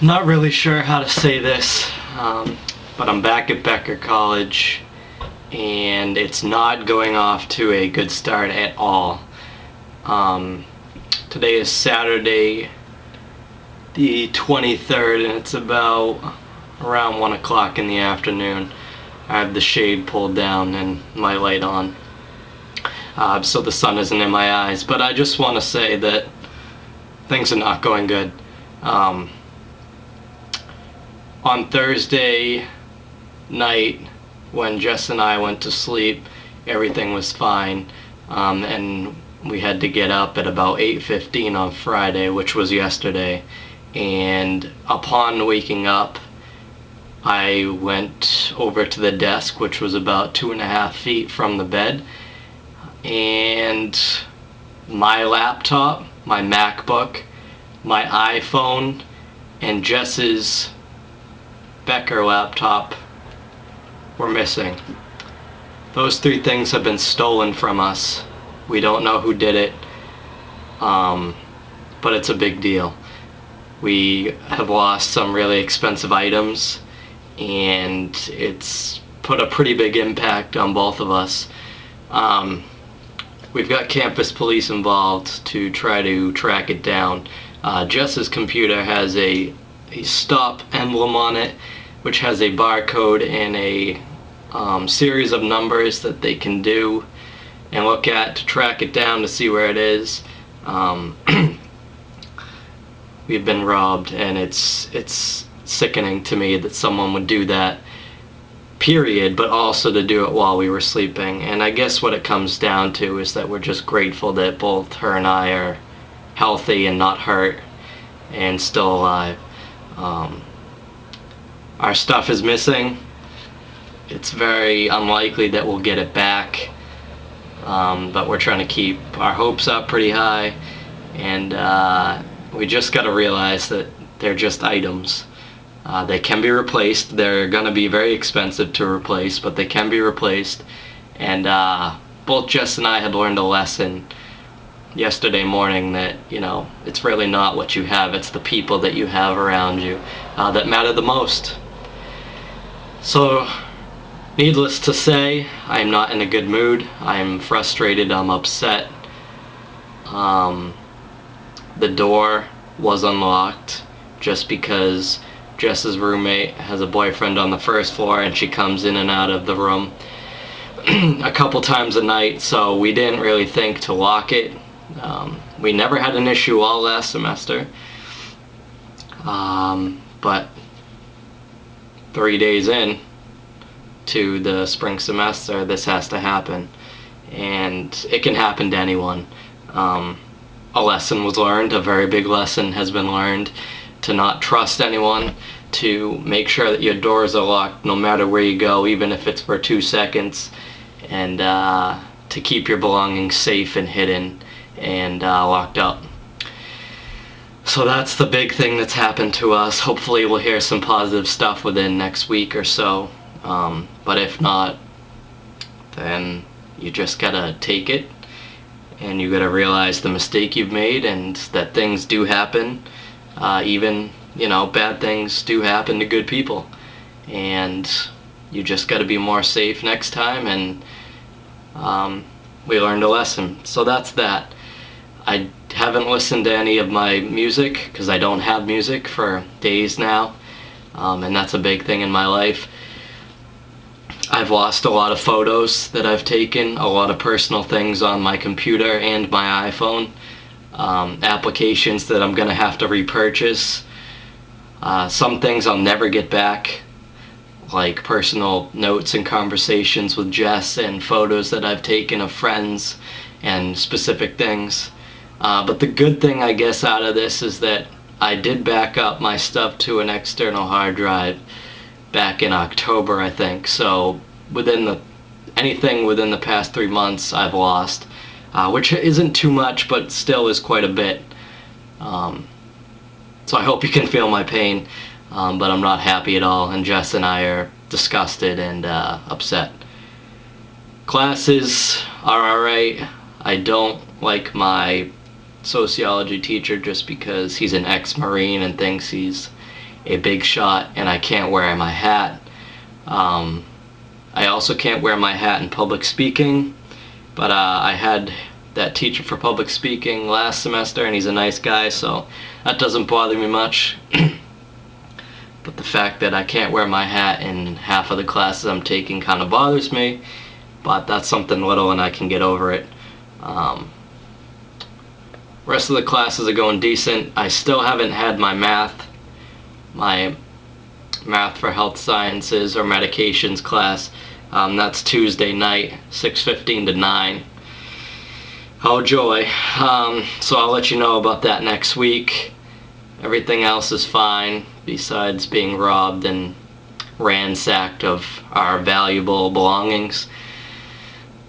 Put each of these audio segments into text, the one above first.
Not really sure how to say this, but I'm back at Becker College, and it's not going off to a good start at all. Today is Saturday, the 23rd, and it's about around 1 o'clock in the afternoon. I have the shade pulled down and my light on, so the sun isn't in my eyes. But I just want to say that things are not going good. On Thursday night, when Jess and I went to sleep, everything was fine, and we had to get up at about 8:15 on Friday, which was yesterday. And upon waking up, I went over to the desk, which was about 2.5 feet from the bed, and my laptop, my MacBook, my iPhone, and Jess's Becker laptop were missing. Those three things have been stolen from us. We don't know who did it, but it's a big deal. We have lost some really expensive items, and it's put a pretty big impact on both of us. We've got campus police involved to try to track it down. Jess's computer has a stop emblem on it, which has a barcode and a series of numbers that they can do and look at to track it down to see where it is. We've been robbed, and it's sickening to me that someone would do that, period, but also to do it while we were sleeping. And I guess what it comes down to is that we're just grateful that both her and I are healthy and not hurt and still alive. Our stuff is missing. It's very unlikely that we'll get it back, but we're trying to keep our hopes up pretty high, and we just got to realize that they're just items. They can be replaced. They're going to be very expensive to replace, but they can be replaced. And both Jess and I had learned a lesson yesterday morning that, it's really not what you have, it's the people that you have around you that matter the most. So, needless to say, I'm not in a good mood. I'm frustrated, I'm upset. The door was unlocked just because Jess's roommate has a boyfriend on the first floor, and she comes in and out of the room a couple times a night, so we didn't really think to lock it. We never had an issue all last semester, but 3 days in to the spring semester, this has to happen, and it can happen to anyone. A lesson was learned, a very big lesson has been learned, to not trust anyone, to make sure that your doors are locked no matter where you go, even if it's for 2 seconds, and to keep your belongings safe and hidden and locked up. So that's the big thing that's happened to us. Hopefully we'll hear some positive stuff within next week or so, but if not, then you just gotta take it, and you gotta realize the mistake you've made, and that things do happen. Even, bad things do happen to good people, and you just gotta be more safe next time, and we learned a lesson. So that's that. I haven't listened to any of my music because I don't have music for days now, and that's a big thing in my life. I've lost a lot of photos that I've taken, a lot of personal things on my computer and my iPhone, applications that I'm going to have to repurchase. Some things I'll never get back, like personal notes and conversations with Jess and photos that I've taken of friends and specific things. But the good thing, I guess, out of this is that I did back up my stuff to an external hard drive back in October, I think. So anything within the past 3 months I've lost, which isn't too much, but still is quite a bit. So I hope you can feel my pain, but I'm not happy at all, and Jess and I are disgusted and upset. Classes are alright. I don't like my sociology teacher just because he's an ex-Marine and thinks he's a big shot, and I can't wear my hat. I also can't wear my hat in public speaking, but I had that teacher for public speaking last semester, and he's a nice guy, so that doesn't bother me much. But the fact that I can't wear my hat in half of the classes I'm taking kind of bothers me, but that's something little and I can get over it. Rest of the classes are going decent. I still haven't had my math for health sciences or medications class. That's Tuesday night, 6:15 to 9. Oh joy. So I'll let you know about that next week. Everything else is fine besides being robbed and ransacked of our valuable belongings.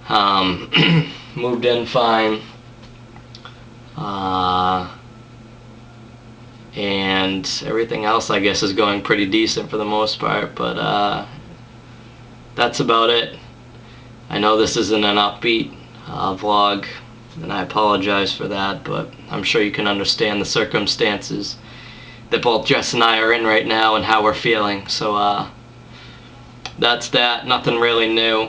Moved in fine. And everything else I guess is going pretty decent for the most part, but that's about it. I know this isn't an upbeat vlog, and I apologize for that, but I'm sure you can understand the circumstances that both Jess and I are in right now and how we're feeling. So that's that. Nothing really new.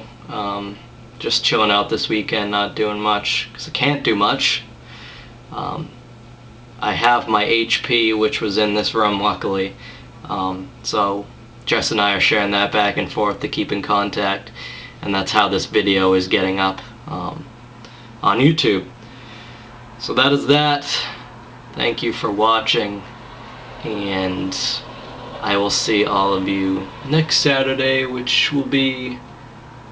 Just chilling out this weekend, not doing much because I can't do much. I have my HP, which was in this room, luckily. So Jess and I are sharing that back and forth to keep in contact, and that's how this video is getting up on YouTube. So that is that. Thank you for watching, and I will see all of you next Saturday, which will be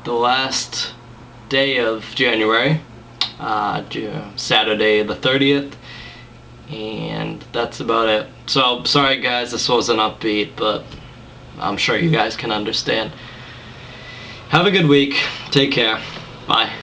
the last day of January, Saturday the 30th. And that's about it. So sorry guys, this wasn't upbeat, but I'm sure you guys can understand. Have a good week. Take care. Bye.